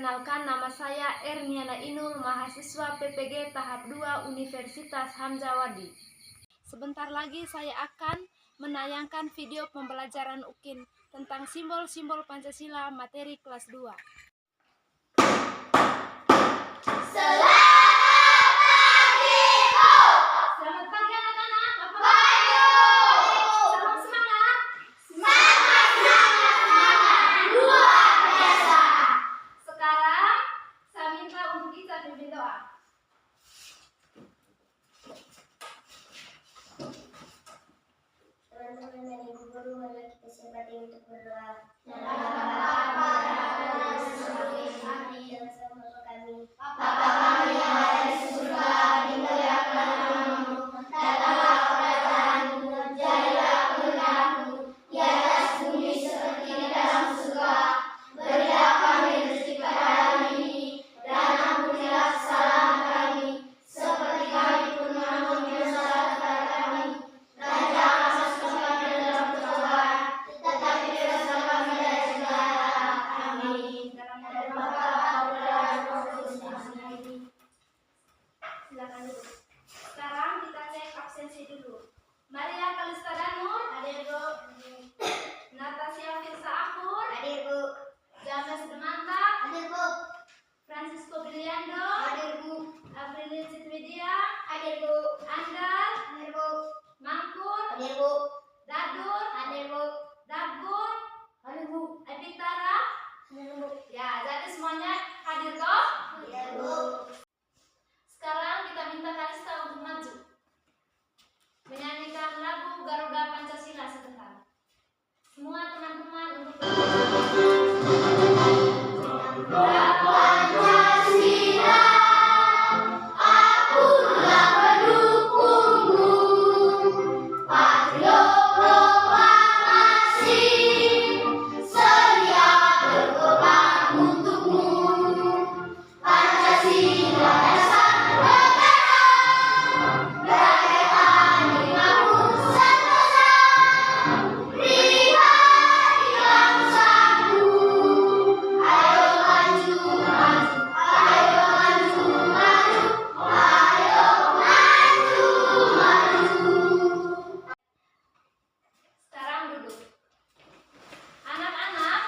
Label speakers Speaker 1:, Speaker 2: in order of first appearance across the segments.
Speaker 1: Perkenalkan, nama saya Erniana Inul, mahasiswa PPG tahap 2 Universitas Hamzawadi. Sebentar lagi saya akan menayangkan video pembelajaran UKIN tentang simbol-simbol Pancasila materi kelas 2.
Speaker 2: Teman-teman dan ibu guru, mari kita sepakati untuk berdoa. Bapa kami yang ada di surga, dimuliakan namamu, datanglah kerajaanmu, jadilah kehendakmu di atas bumi seperti di dalam surga. Berilah kami rezeki pada hari ini, dan ampunilah kesalahan kami, seperti kami pun mengampuni dosa kepada kami. Dan jangan masukkan kami ke dalam pencobaan, tetapi bebaskan kami dari segala. Amin. Dalam nama Bapa, Putra, dan Roh Kudus. Amin. Silakan duduk. Sekarang kita cek absensi dulu. Maria Kalista Danur, hadir Bu. Natasha Firsa Akur, hadir Bu. James Demanta, hadir Bu. Francisco Briliando, hadir Bu. Aprilin Sitwidia, hadir Bu. Andal, hadir Bu. Mangkur, hadir Bu. Dadur, hadir Bu. Dagur, hadir Bu. Epitara, hadir Bu. Ya, jadi semuanya hadir toh? Hadir Bu. Sekarang kita minta Kalista untuk maju menyanyikan lagu Garuda Pancasila sebentar. Semua teman-teman untuk Pancasila, akulah pendukungmu. Patriot proklamasi, sedia berkorban untukmu. Pancasila dasar negara, merdeka dibangun sentosa, pribadi bangsaku. Ayo maju, maju, ayo maju, maju, ayo maju, maju. Sekarang duduk. Anak-anak,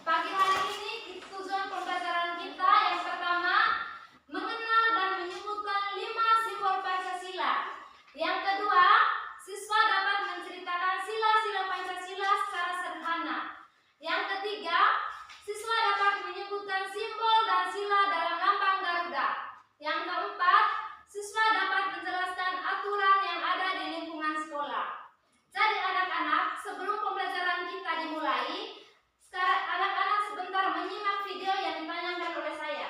Speaker 2: pagi hari ini tujuan pembelajaran kita yang pertama mengenal dan menyebutkan 5 simbol Pancasila. Yang kedua, siswa dapat menceritakan sila-sila Pancasila secara sederhana. Yang ketiga, siswa dapat menyebutkan simbol dan sila dalam lambang Garuda. Yang keempat, siswa dapat menjelaskan aturan yang ada di lingkungan sekolah. Jadi anak-anak, sebelum pembelajaran kita dimulai, sekarang anak-anak sebentar menyimak video yang ditayangkan oleh saya.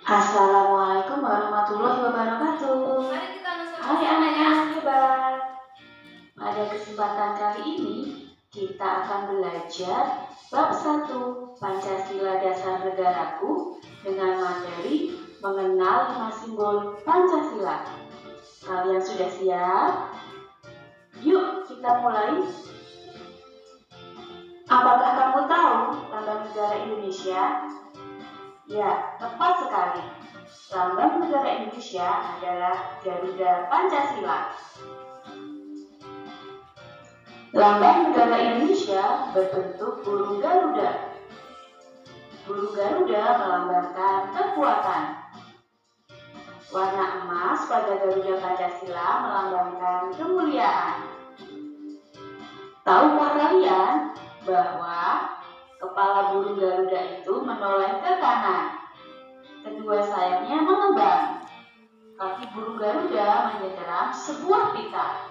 Speaker 3: Assalamualaikum warahmatullahi wabarakatuh.
Speaker 1: Mari kita
Speaker 3: Hai anak-anak hebat. Pada kesempatan kali ini kita akan belajar bab 1 Pancasila Dasar Negaraku dengan materi mengenal 5 simbol Pancasila. Kalian sudah siap? Yuk kita mulai. Apakah kamu tahu lambang negara Indonesia? Ya, tepat sekali. Lambang negara Indonesia adalah Garuda Pancasila. Lambang negara Indonesia berbentuk burung Garuda. Burung Garuda melambangkan kekuatan. Warna emas pada Garuda Pancasila melambangkan kemuliaan. Tahukah kalian bahwa kepala burung Garuda itu menoleh ke kanan? Kedua sayapnya mengembang. Kaki burung Garuda menyeberang sebuah pita.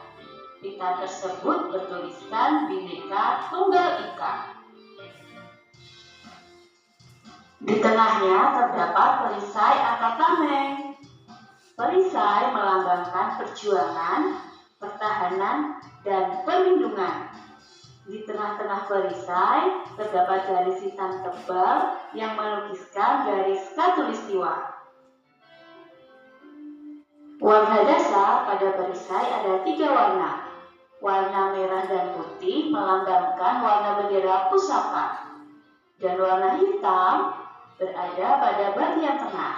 Speaker 3: Pita tersebut bertuliskan Bhinneka Tunggal Ika. Di tengahnya terdapat perisai angkat tameng. Perisai melambangkan perjuangan, pertahanan, dan perlindungan. Di tengah-tengah perisai terdapat garis hitam tebal yang melukiskan garis khatulistiwa. Warna dasar pada perisai ada 3 warna. Warna merah dan putih melambangkan warna bendera pusaka, dan warna hitam berada pada bagian tengah.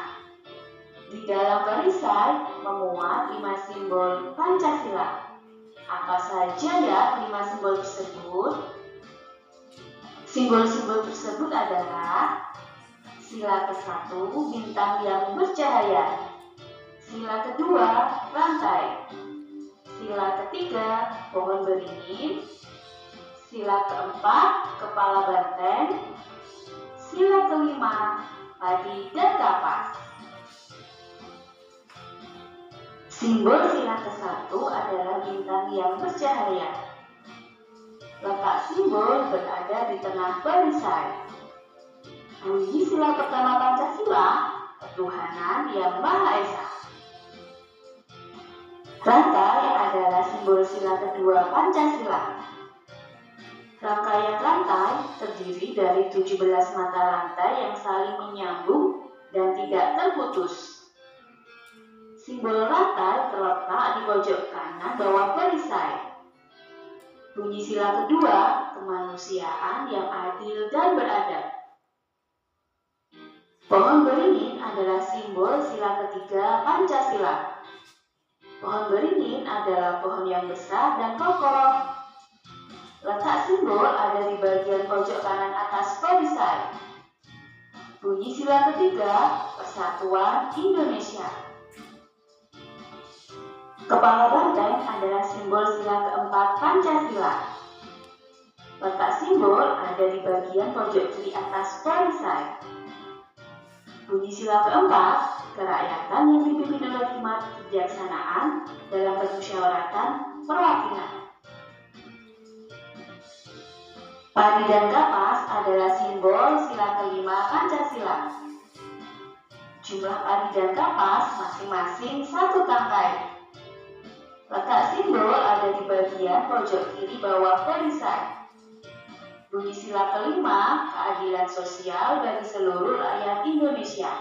Speaker 3: Di dalam perisai memuat 5 simbol Pancasila. Apa saja ya 5 simbol tersebut? Simbol-simbol tersebut adalah sila ke-1 bintang yang bercahaya, sila kedua rantai, sila ketiga pohon beringin, sila keempat kepala banteng, sila kelima padi dan kapas. Simbol sila ke-1 adalah bintang yang bercahaya. Letak simbol berada di tengah perisai. Bunyi sila pertama Pancasila, ketuhanan yang Maha Esa. Rantai adalah simbol sila kedua Pancasila. Rangkaian rantai terdiri dari 17 mata rantai yang saling menyambung dan tidak terputus. Simbol rantai terletak di pojok kanan bawah perisai. Bunyi sila kedua, kemanusiaan yang adil dan beradab. Pohon beringin adalah simbol sila ketiga Pancasila. Pohon beringin adalah pohon yang besar dan kokoh. Letak simbol ada di bagian pojok kanan atas perisai. Bunyi sila ketiga, Persatuan Indonesia. Kepala banteng adalah simbol sila keempat Pancasila. Letak simbol ada di bagian pojok kiri atas perisai. Bunyi sila keempat, kerakyatan yang dipimpin oleh hikmat kebijaksanaan dalam permusyawaratan perwakilan. Padi dan kapas adalah simbol sila kelima Pancasila. Jumlah padi dan kapas masing-masing 1 tangkai. Letak simbol ada di bagian pojok kiri bawah perisai. Bunyi sila kelima, keadilan sosial bagi seluruh rakyat Indonesia.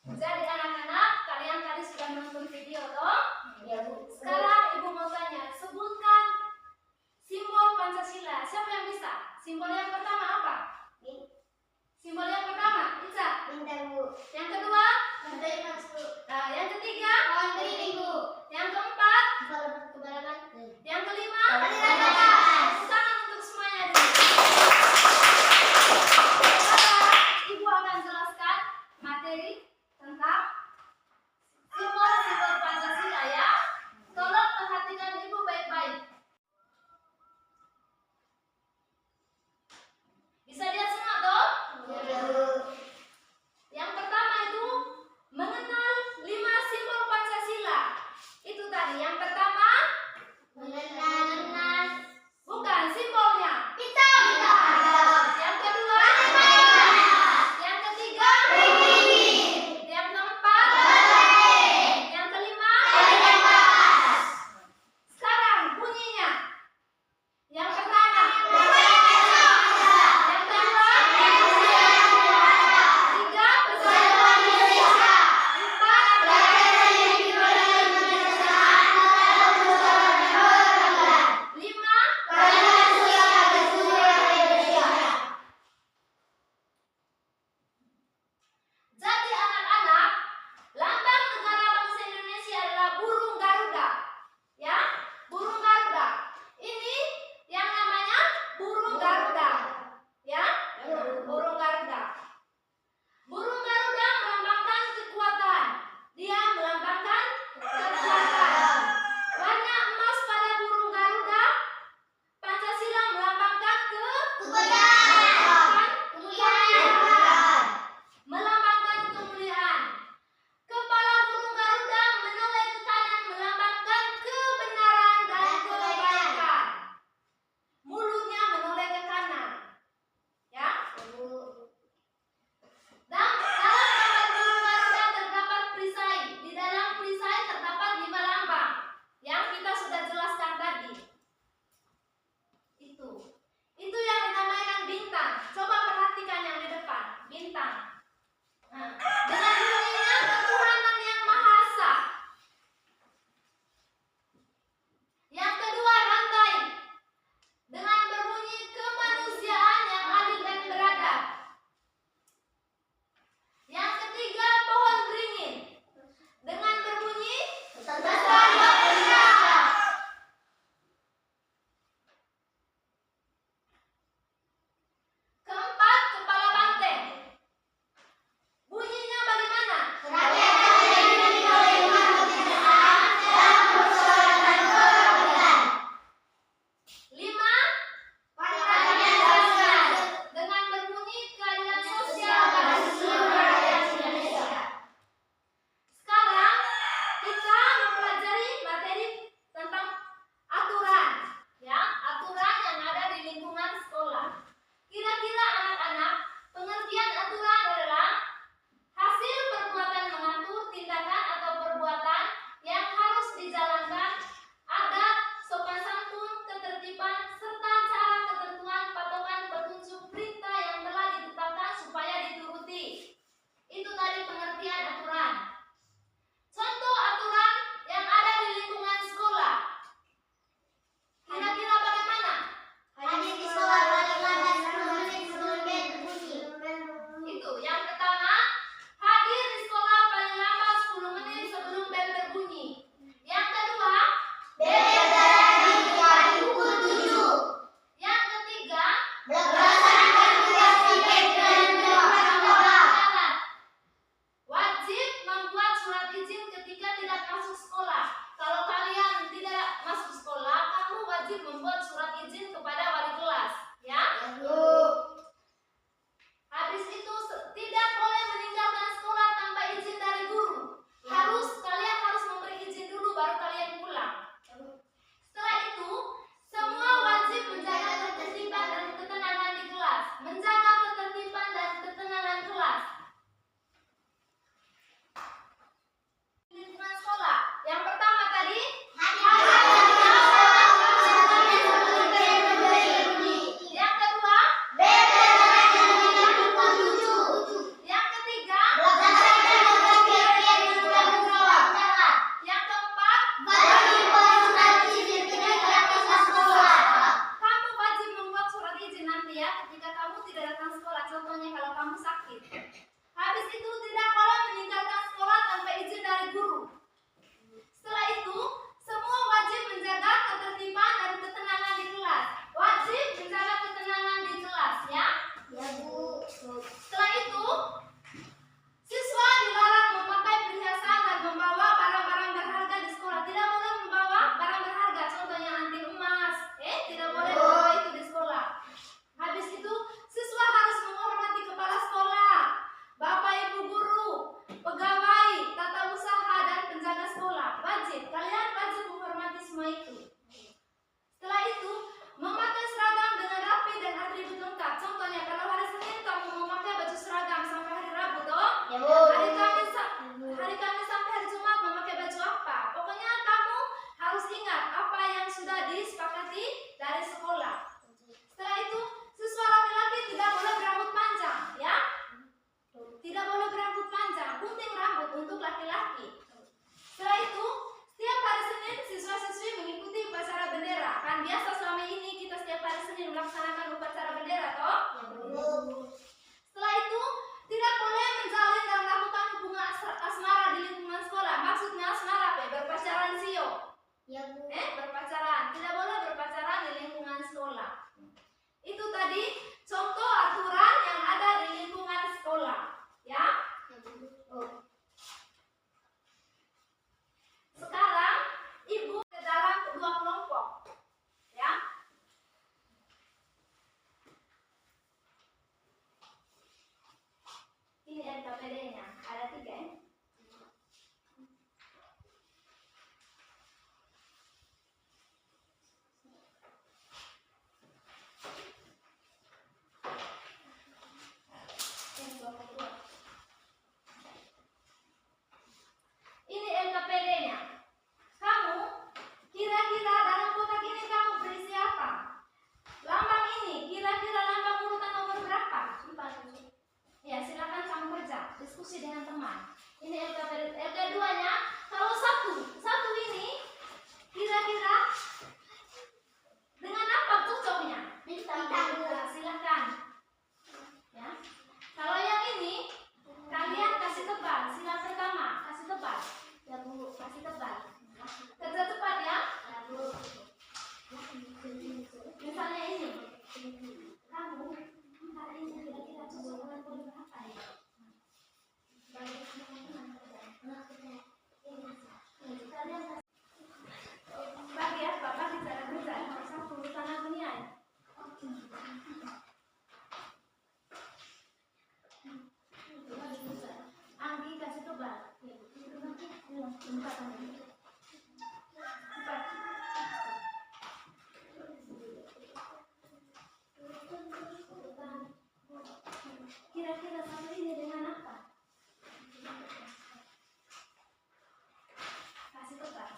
Speaker 1: Jadi anak-anak, kalian tadi sudah nonton video toh?
Speaker 2: Ya, Bu.
Speaker 1: Sekarang Ibu mau tanya, sebutkan simbol Pancasila. Siapa yang bisa? Simbol yang pertama apa? Simbol yang pertama, Ica.
Speaker 2: Bintang, Bu.
Speaker 1: Yang kedua?
Speaker 2: Rantai emas, Bu.
Speaker 1: Nah, yang ketiga?
Speaker 2: Pohon beringin, Bu.
Speaker 1: Yang keempat?
Speaker 2: Kepala banteng.
Speaker 1: Yang kelima?
Speaker 2: Padi dan kapas.
Speaker 1: Tepuk tangan untuk semuanya dulu. Sekarang Ibu akan jelaskan materi tentang simbol-simbol Pancasila ya. Tolong perhatikan Ibu baik-baik. Bisa diskusi dengan teman. Ini LK2-nya. Kalau satu ini kira-kira dengan apa cocoknya? Nah, silahkan. Ya. Kalau yang ini kalian kasih tebal. Sila pertama kasih tebal. Ya Bu, kasih tebal. Kerja cepat ya. Misalnya ini. Kamu hari ini kira-kira cocok dengan polimer apa ya? Kalian bagi apa? Bagi cara kerja. Satu tangan dunia. Anggi kasih tebal. Cepat. Kira-kira satu ini dengan apa? Kasih tebal.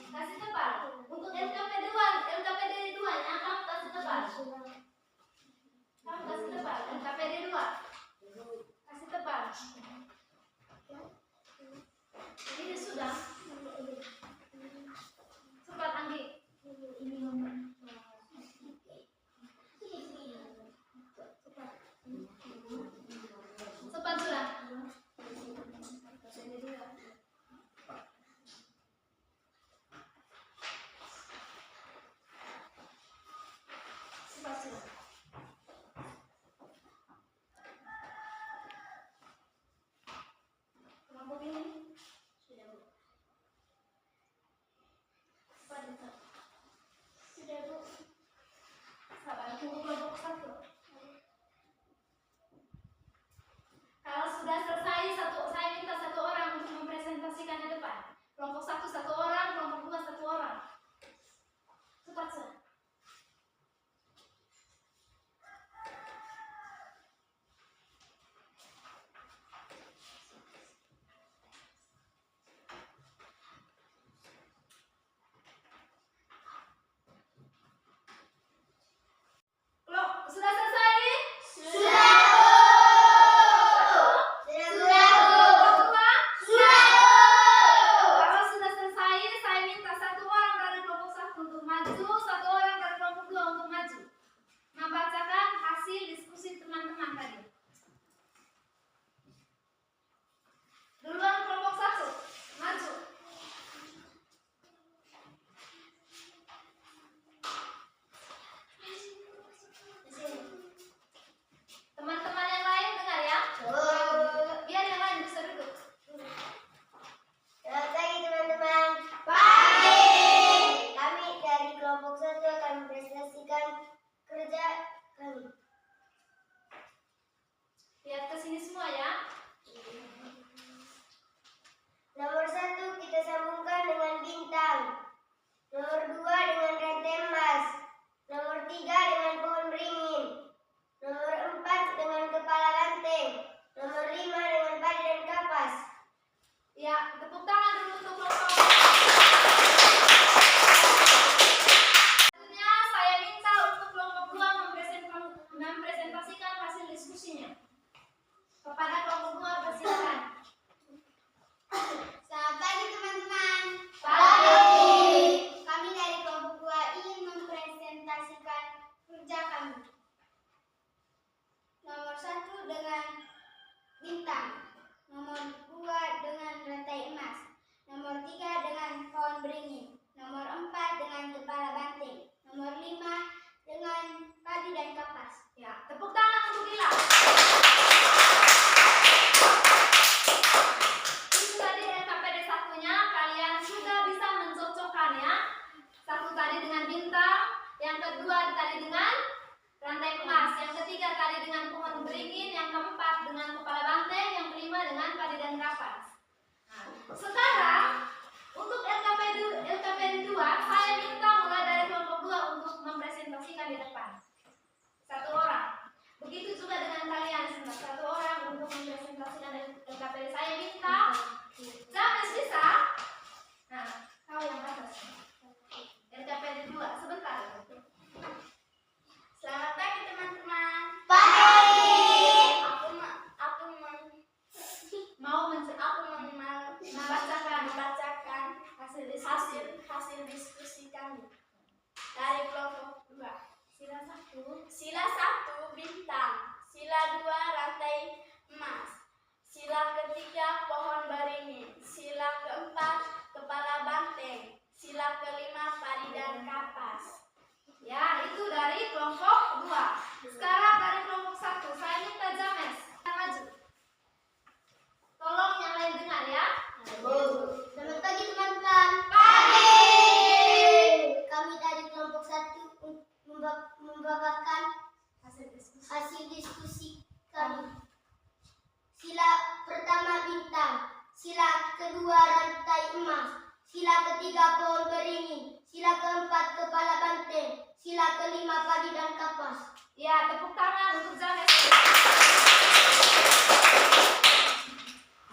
Speaker 1: Kasih tebal. Untuk LKPD 2-nya kamu kasih tebal. Kamu kasih tebal. LKPD 2. Kasih tebal. Ini sudah. Cepat Anggi. Cepat sudah. Cepat sudah. Kelompok ini sudah Bu.
Speaker 2: hasil diskusi kami. Dari kelompok 2. Sila 1 bintang, sila 2 rantai emas, sila ketiga pohon beringin, sila keempat kepala banteng, sila kelima padi dan kapas.
Speaker 1: Ya, itu dari kelompok 2. Sekarang dari kelompok 1, saya minta James maju. Tolong yang lain dengar ya.
Speaker 2: Selamat pagi teman-teman. Kami dari kelompok 1 membawakan hasil diskusi kami. Sila pertama bintang, sila kedua rantai emas, sila ketiga pohon beringin, sila keempat kepala banteng, sila kelima padi dan kapas.
Speaker 1: Ya, tepuk tangan untuk James.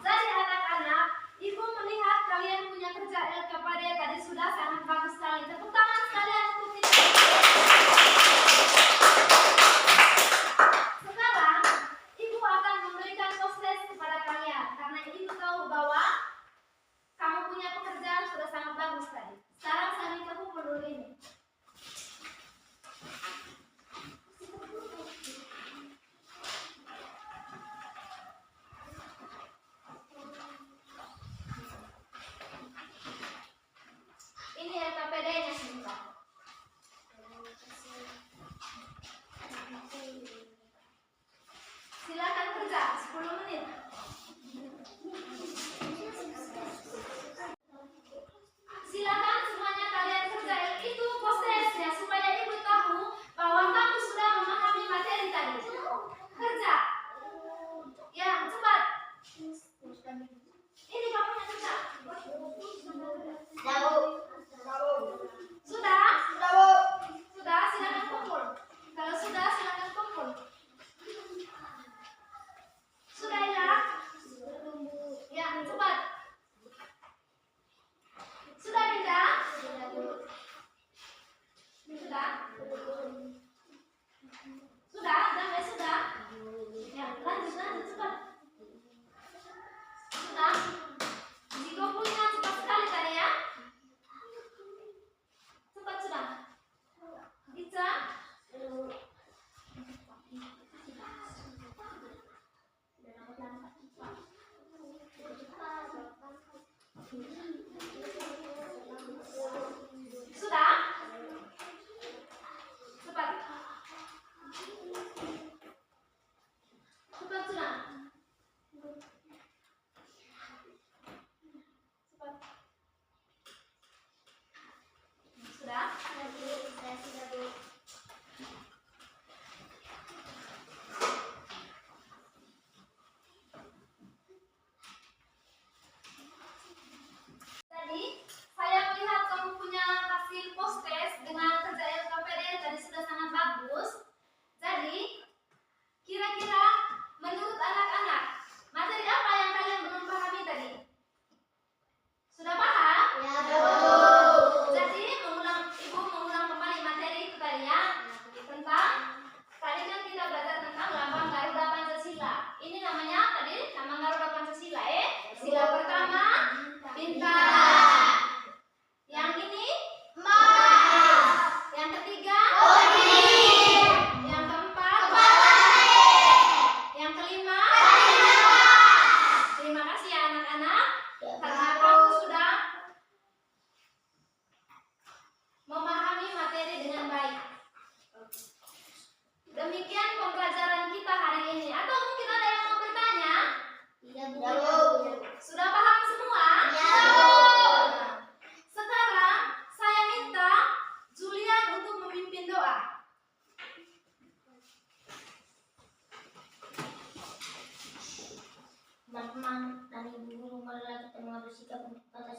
Speaker 1: Jadi anak-anak, Ibu melihat kalian punya kerja LKPD tadi sudah sangat bagus sekali. Tepuk tangan sekalian untuk kita. Sekarang, Ibu akan memberikan proses kepada kalian karena Ibu tahu bahwa kamu punya pekerjaan sudah sangat bagus tadi. Sekarang saya minta kumpul dulu ini. Ini LKPD-nya sebentar. Silakan kerja 10 menit. Silakan semuanya kalian kerja. Itu prosesnya supaya Ibu tahu bahwa kamu sudah memahami materi tadi. Kerja. Ya, cepat. Ini bapaknya kerja. Sudah? Sudah, silakan kumpul. Kalau sudah, silakan kumpul. Sudah ya? Ya, cepat. Sudah Dinda? Sudah? Sudah? Damai sudah? Ya, lanjut cepat. Sudah? Di kumpulnya cepat sekali tadi ya? Cepat sudah. Ica? Sudah? Cepat. Cepat sudah. Cepat. Sudah? Tadi saya melihat kamu punya hasil post-test dengan kerja LKPD tadi sudah sangat bagus. Jadi, kira-kira menurut anak-anak, materi apa yang kalian belum pahami tadi? Sudah paham?
Speaker 2: Ya,
Speaker 1: Jadi, Ibu mengulang kembali materi itu tadi ya. Tentang, tadi kan kita belajar tentang lambang Garuda Pancasila. Ini namanya tadi, lambang Garuda Pancasila Sila pertama, bintang. Yang ini, yang ketiga, yang keempat, yang kelima. Terima kasih ya anak-anak, karena kamu sudah memahami materi dengan baik. Demikian pembelajaran kita hari ini. Atau mungkin ada yang mau bertanya? Sudah paham semua? Sekarang saya minta Julian untuk memimpin doa.
Speaker 2: teman-teman dan ibu guru, marilah kita mengambil sikap untuk kata